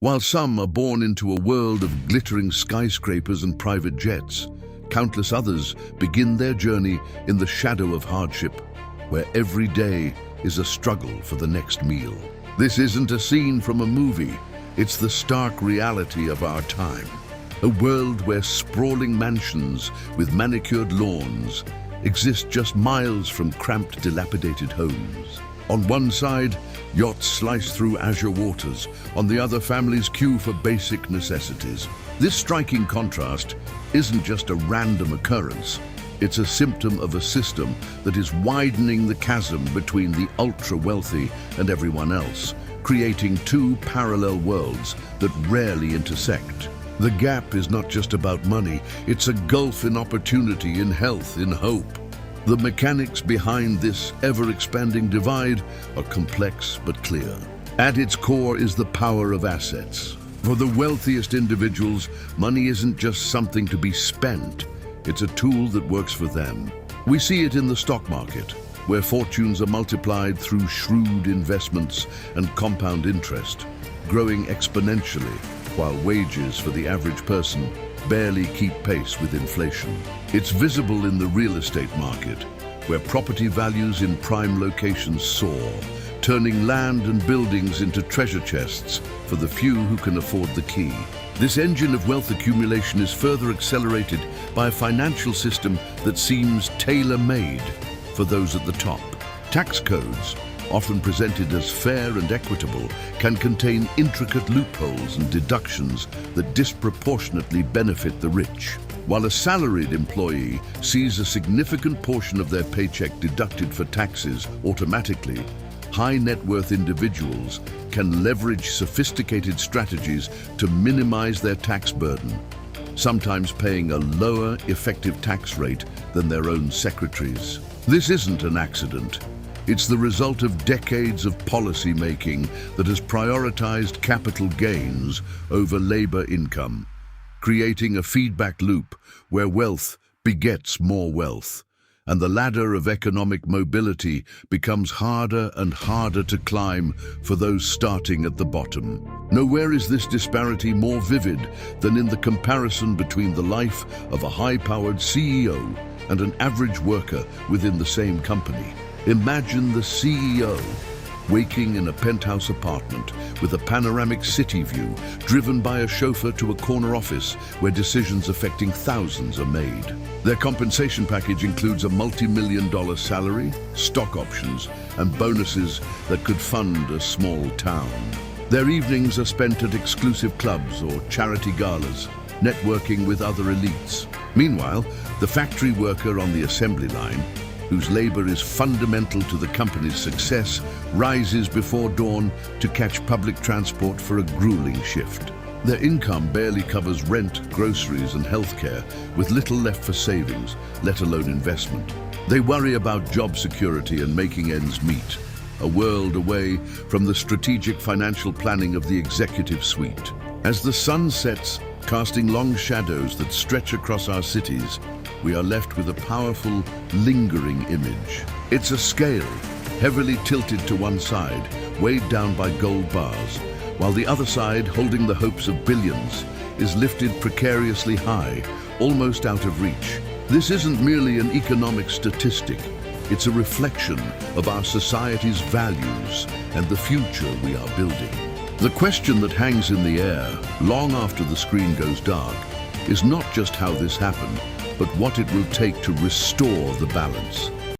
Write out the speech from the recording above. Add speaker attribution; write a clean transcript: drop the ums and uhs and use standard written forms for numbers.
Speaker 1: While some are born into a world of glittering skyscrapers and private jets, countless others begin their journey in the shadow of hardship, where every day is a struggle for the next meal. This isn't a scene from a movie, it's the stark reality of our time. A world where sprawling mansions with manicured lawns exist just miles from cramped, dilapidated homes. On one side, yachts slice through azure waters. On the other, families queue for basic necessities. This striking contrast isn't just a random occurrence. It's a symptom of a system that is widening the chasm between the ultra-wealthy and everyone else, creating two parallel worlds that rarely intersect. The gap is not just about money, it's a gulf in opportunity, in health, in hope. The mechanics behind this ever-expanding divide are complex but clear. At its core is the power of assets. For the wealthiest individuals, money isn't just something to be spent, it's a tool that works for them. We see it in the stock market, where fortunes are multiplied through shrewd investments and compound interest, growing exponentially, while wages for the average person barely keep pace with inflation. It's visible in the real estate market, where property values in prime locations soar, turning land and buildings into treasure chests for the few who can afford the key. This engine of wealth accumulation is further accelerated by a financial system that seems tailor-made for those at the top. Tax codes, often presented as fair and equitable, can contain intricate loopholes and deductions that disproportionately benefit the rich. While a salaried employee sees a significant portion of their paycheck deducted for taxes automatically, high net worth individuals can leverage sophisticated strategies to minimize their tax burden, sometimes paying a lower effective tax rate than their own secretaries. This isn't an accident. It's the result of decades of policy making that has prioritized capital gains over labor income, creating a feedback loop where wealth begets more wealth, and the ladder of economic mobility becomes harder and harder to climb for those starting at the bottom. Nowhere is this disparity more vivid than in the comparison between the life of a high-powered CEO and an average worker within the same company. Imagine the CEO waking in a penthouse apartment with a panoramic city view, driven by a chauffeur to a corner office where decisions affecting thousands are made. Their compensation package includes a multi-million-dollar salary, stock options, and bonuses that could fund a small town. Their evenings are spent at exclusive clubs or charity galas, networking with other elites. Meanwhile, the factory worker on the assembly line, whose labor is fundamental to the company's success, rises before dawn to catch public transport for a grueling shift. Their income barely covers rent, groceries, and healthcare, with little left for savings, let alone investment. They worry about job security and making ends meet, a world away from the strategic financial planning of the executive suite. As the sun sets, casting long shadows that stretch across our cities, we are left with a powerful, lingering image. It's a scale, heavily tilted to one side, weighed down by gold bars, while the other side, holding the hopes of billions, is lifted precariously high, almost out of reach. This isn't merely an economic statistic. It's a reflection of our society's values and the future we are building. The question that hangs in the air, long after the screen goes dark, is not just how this happened, but what it will take to restore the balance.